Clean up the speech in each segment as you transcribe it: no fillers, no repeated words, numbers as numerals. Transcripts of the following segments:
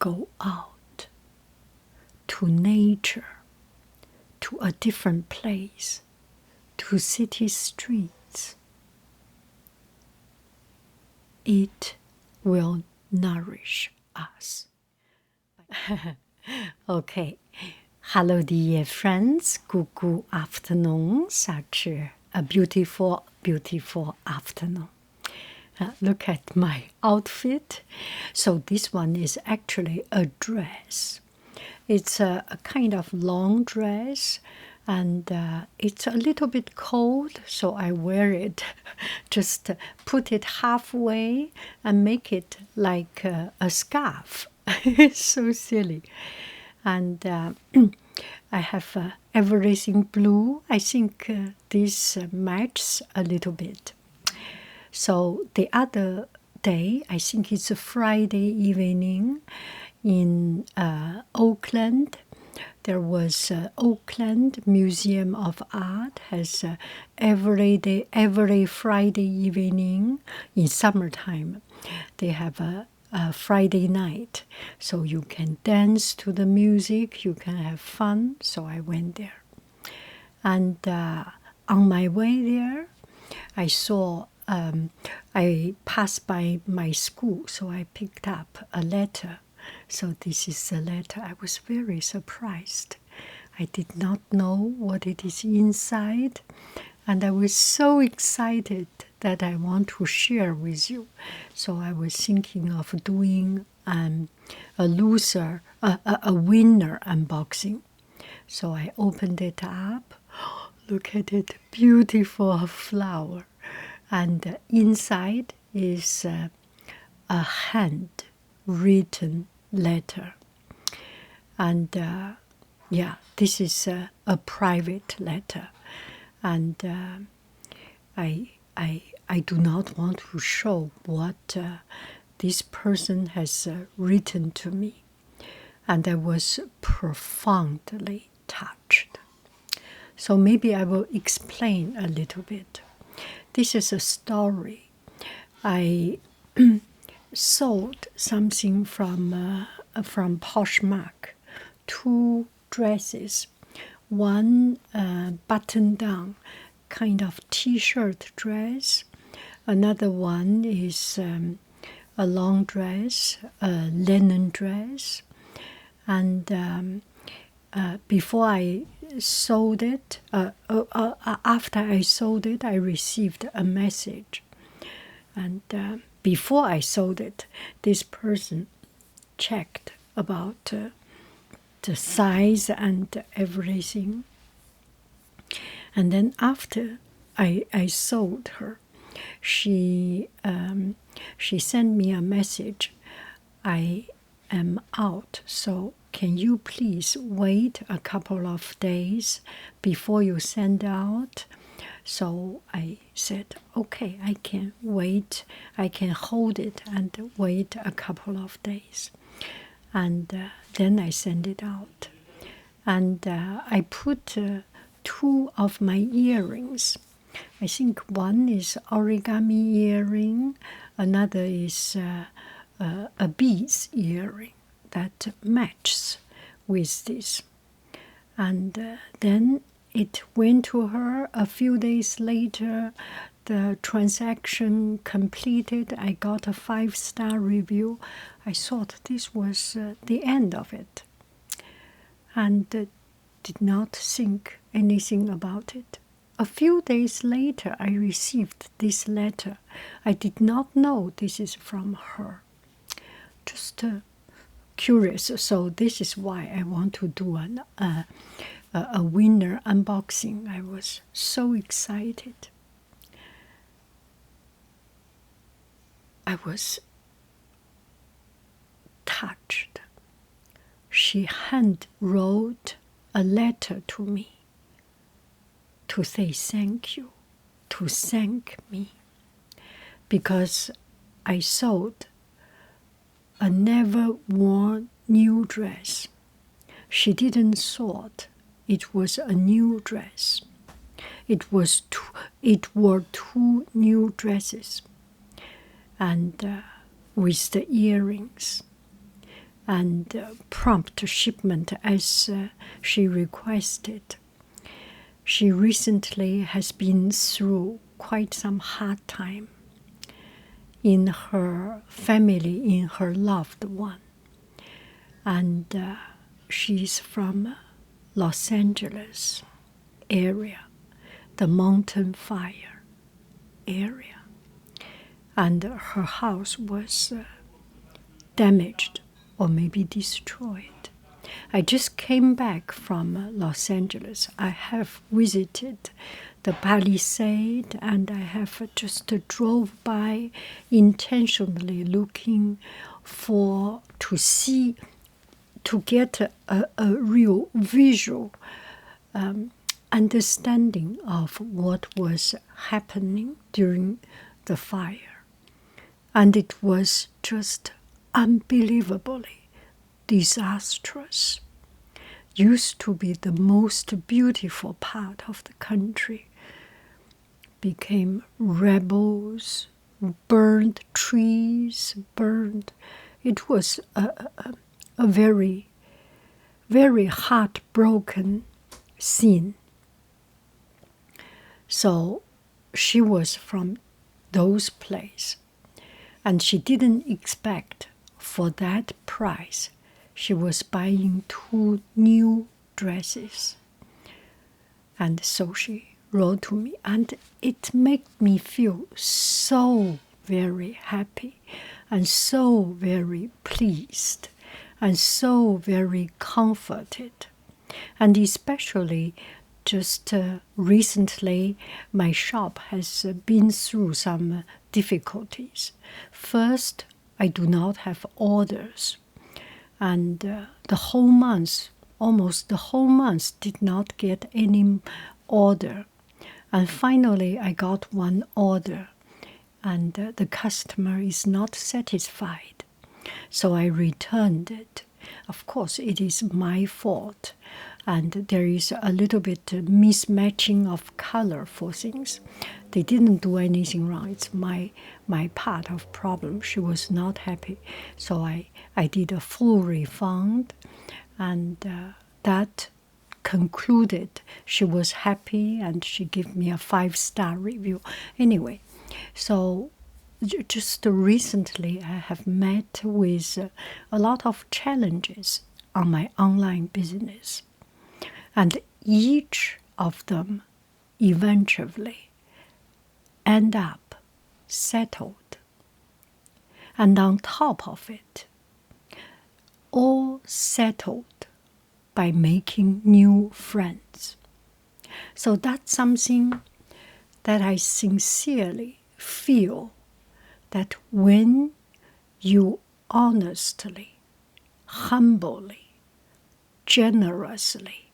go out to nature, to a different place, to city streets, it will nourish us. Okay. Hello, dear friends. Good afternoon. Such a beautiful, beautiful afternoon. Look at my outfit. So this one is actually a dress. It's a kind of long dress, and it's a little bit cold, so I wear it. Just put it halfway and make it like a scarf. It's so silly. And I have everything blue. I think this matches a little bit. So the other day, I think it's a Friday evening in Oakland. There was Oakland Museum of Art has every Friday evening in summertime. They have a Friday night, so you can dance to the music, you can have fun. So I went there, and on my way there, I saw. I passed by my school, so I picked up a letter. So this is the letter. I was very surprised. I did not know what it is inside, and I was so excited that I want to share with you. So I was thinking of doing a winner unboxing. So I opened it up. Look at it, beautiful flower. And inside is a handwritten letter. And yeah, this is a private letter. And I do not want to show what this person has written to me. And I was profoundly touched. So maybe I will explain a little bit. This is a story. I sold something from Poshmark, 2 dresses, one button-down kind of T-shirt dress, another one is a long dress, a linen dress, and before I sold it, after I sold it, I received a message. And before I sold it, this person checked about the size and everything. And then after I sold her, she sent me a message. I am out, so can you please wait a couple of days before you send out? So I said, okay, I can wait. I can hold it and wait a couple of days. And then I send it out. And I put 2 of my earrings. I think one is origami earring, another is a beads earring that matches with this. And then it went to her a few days later. The transaction completed. I got a 5-star review. I thought this was the end of it, and did not think anything about it. A few days later, I received this letter. I did not know this is from her. Just curious. So this is why I want to do a winner unboxing. I was so excited. I was touched. She hand wrote a letter to me to say thank you, to thank me, because I sold a never-worn new dress. She didn't thought it was a new dress. It were 2 new dresses, and with the earrings. and prompt shipment as she requested. She recently has been through quite some hard time in her family, in her loved one. And she's from Los Angeles area, the mountain fire area. And her house was damaged or maybe destroyed. I just came back from Los Angeles. I have visited the Palisade, and I have just drove by intentionally looking to see, to get a real visual understanding of what was happening during the fire. And it was just unbelievably disastrous. Used to be the most beautiful part of the country, became rebels, burned trees, burned. It was a very, very heartbroken scene. So she was from those places, and she didn't expect for that price. She was buying 2 new dresses. And so she wrote to me, and it made me feel so very happy and so very pleased and so very comforted. And especially just recently, my shop has been through some difficulties. First, I do not have orders. And the whole month, almost the whole month, did not get any order. And finally, I got one order, and the customer is not satisfied. So I returned it. Of course, it is my fault, and there is a little bit mismatching of color for things. They didn't do anything wrong. It's my part of problem. She was not happy, so I did a full refund, and that concluded. She was happy, and she gave me a 5-star review. Anyway, so just recently I have met with a lot of challenges on my online business, and each of them eventually end up settled. And on top of it, all settled by making new friends. So that's something that I sincerely feel, that when you honestly, humbly, generously,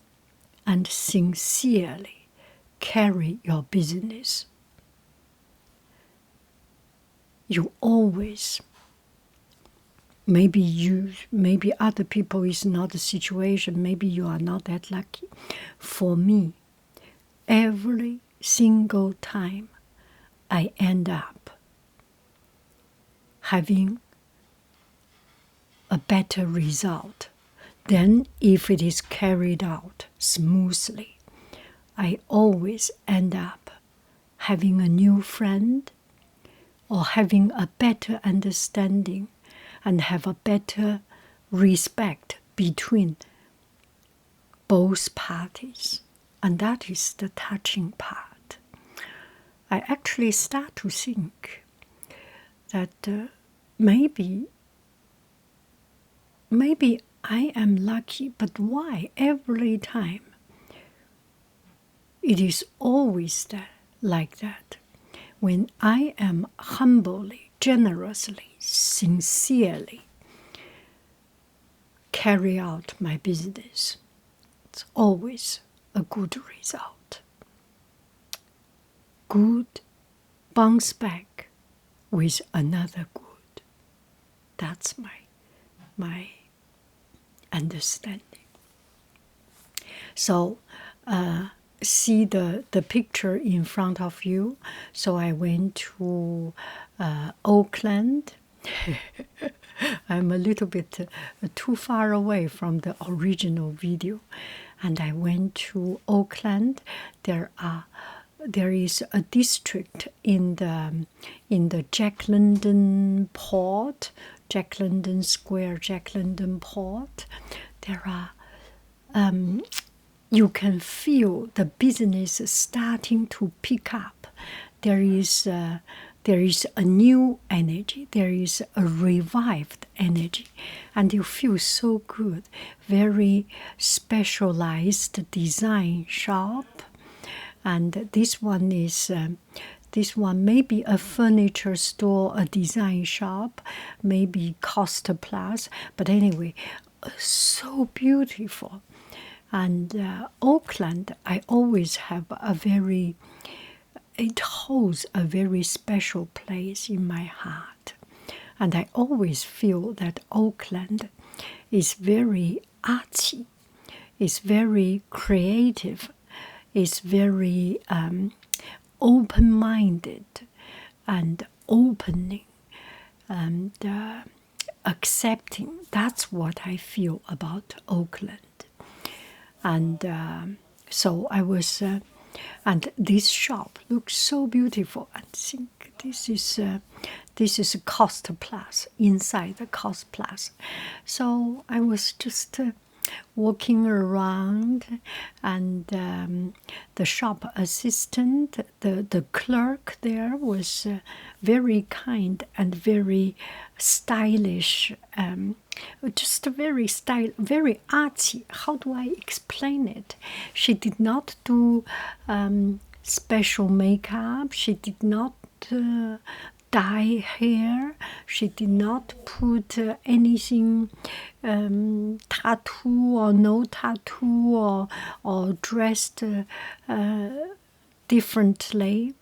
and sincerely carry your business, you always, maybe other people is not the situation, maybe you are not that lucky. For me, every single time I end up having a better result than if it is carried out smoothly. I always end up having a new friend, or having a better understanding and have a better respect between both parties. And that is the touching part. I actually start to think that maybe I am lucky, but why every time it is always like that? When I am humbly, generously, sincerely carry out my business, it's always a good result. Good bounce back with another good. That's my understanding. So see the picture in front of you. So I went to Oakland I'm a little bit too far away from the original video. And I went to Oakland. There is a district in the Jack London Port, Jack London Square, Jack London Port. There are you can feel the business starting to pick up. There is a new energy. There is a revived energy, and you feel so good. Very specialized design shop, and this one may be a furniture store, a design shop, maybe Cost Plus, but anyway, so beautiful. And Oakland, I always have it holds a very special place in my heart. And I always feel that Oakland is very artsy, is very creative, is very open-minded and opening and accepting. That's what I feel about Oakland. And so I was, and this shop looks so beautiful. I think this is a Cost Plus, inside the Cost Plus. So I was just walking around, and the shop assistant, the clerk there was very kind and very stylish, just very artsy. How do I explain it? She did not do special makeup. She did not dye hair. She did not put anything tattoo or no tattoo or dressed differently.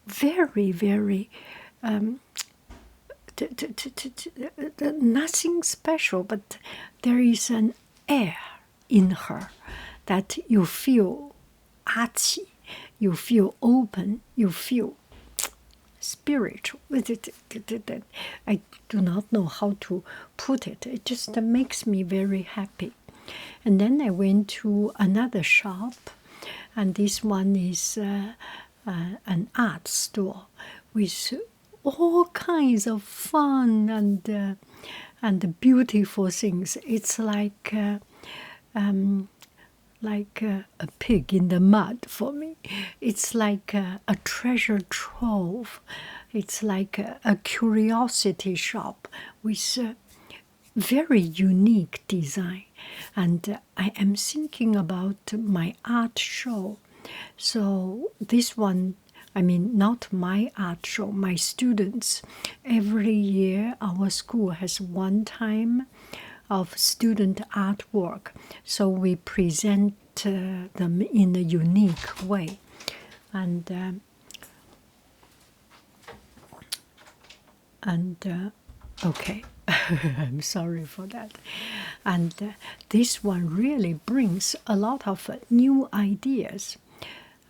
Very, very nothing special, but there is an air in her that you feel artsy, you feel open, you feel spiritual. I do not know how to put it. It just makes me very happy. And then I went to another shop, and this one is an art store with all kinds of fun and beautiful things. It's like a pig in the mud for me. It's like a treasure trove. It's like a curiosity shop with very unique design. And I am thinking about my art show. So this one, I mean, not my art show, my students. Every year our school has one time of student artwork, so we present them in a unique way. And okay, I'm sorry for that. And this one really brings a lot of new ideas.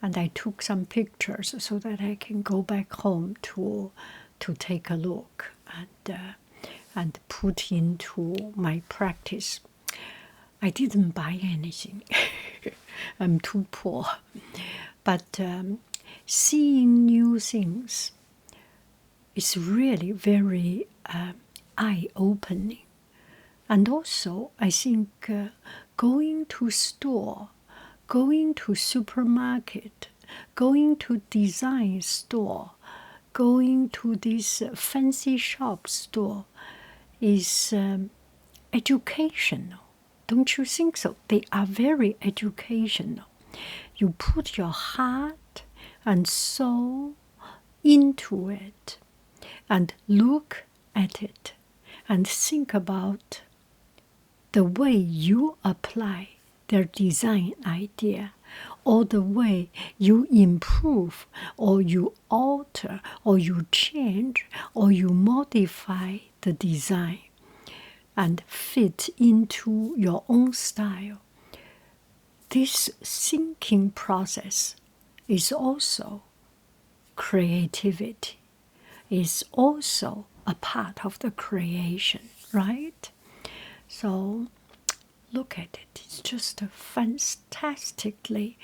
And I took some pictures so that I can go back home to take a look and put into my practice. I didn't buy anything. I'm too poor. But seeing new things is really very eye-opening. And also, I think going to store, going to supermarket, going to design store, going to this fancy shop store is educational. Don't you think so? They are very educational. You put your heart and soul into it and look at it and think about the way you apply their design idea, or the way you improve, or you alter, or you change, or you modify the design and fit into your own style. This thinking process is also creativity, is also a part of the creation. right? So look at it. It's just a fantastically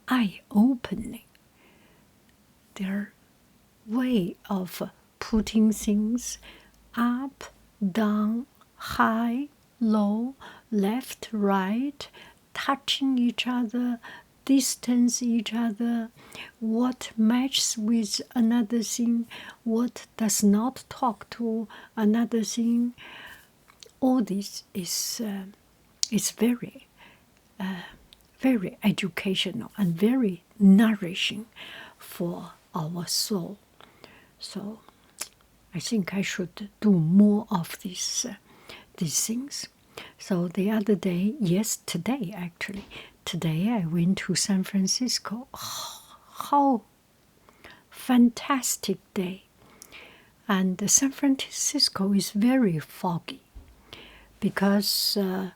eye-opening. Their way of putting things up, down, high, low, left, right, touching each other, distance each other, what matches with another thing, what does not talk to another thing. All this is very, very educational and very nourishing for our soul. So I think I should do more of these things. So the other day, yes, today actually, today I went to San Francisco. Oh, how fantastic day! And San Francisco is very foggy because the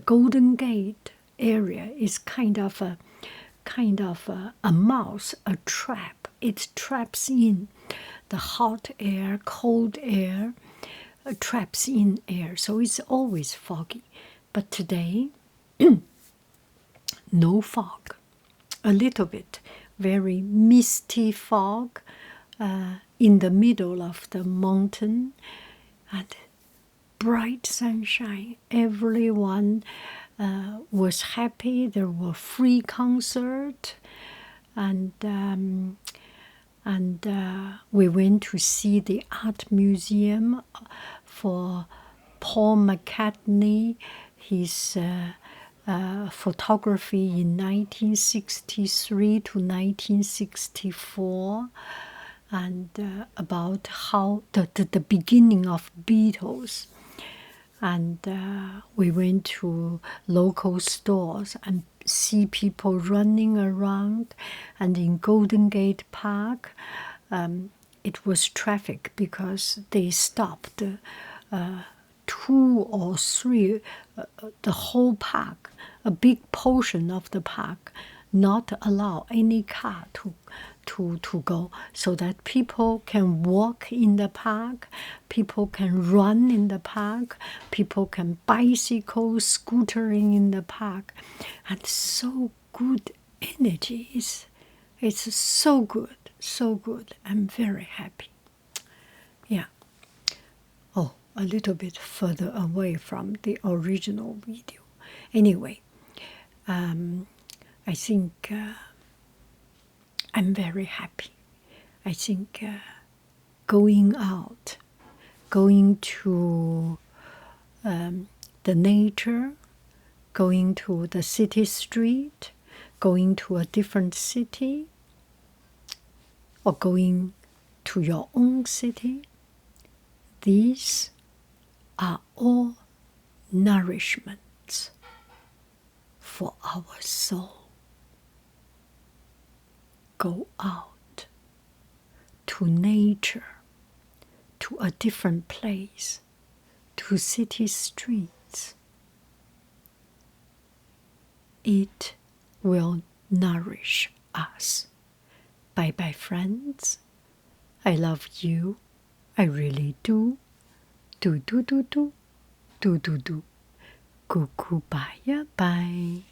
Golden Gate area is kind of a mouse, a trap. It traps in the hot air, cold air, traps in air, so it's always foggy. But today, no fog, a little bit, very misty fog in the middle of the mountain, and bright sunshine. Everyone was happy. There were free concert, and we went to see the art museum for Paul McCartney, his photography in 1963 to 1964, and about how the beginning of Beatles. And we went to local stores and see people running around. And in Golden Gate Park, it was traffic because they stopped 2 or 3, the whole park, a big portion of the park, not allow any car to go, so that people can walk in the park, people can run in the park, people can bicycle, scootering in the park, and so good energy. It's so good, so good. I'm very happy. Yeah. Oh, a little bit further away from the original video. Anyway, I think I'm very happy. I think going out, going to the nature, going to the city street, going to a different city, or going to your own city, these are all nourishments for our soul. Go out to nature, to a different place, to city streets. It will nourish us. Bye-bye, friends. I love you. I really do. Do. Cuckoo, bye, bye.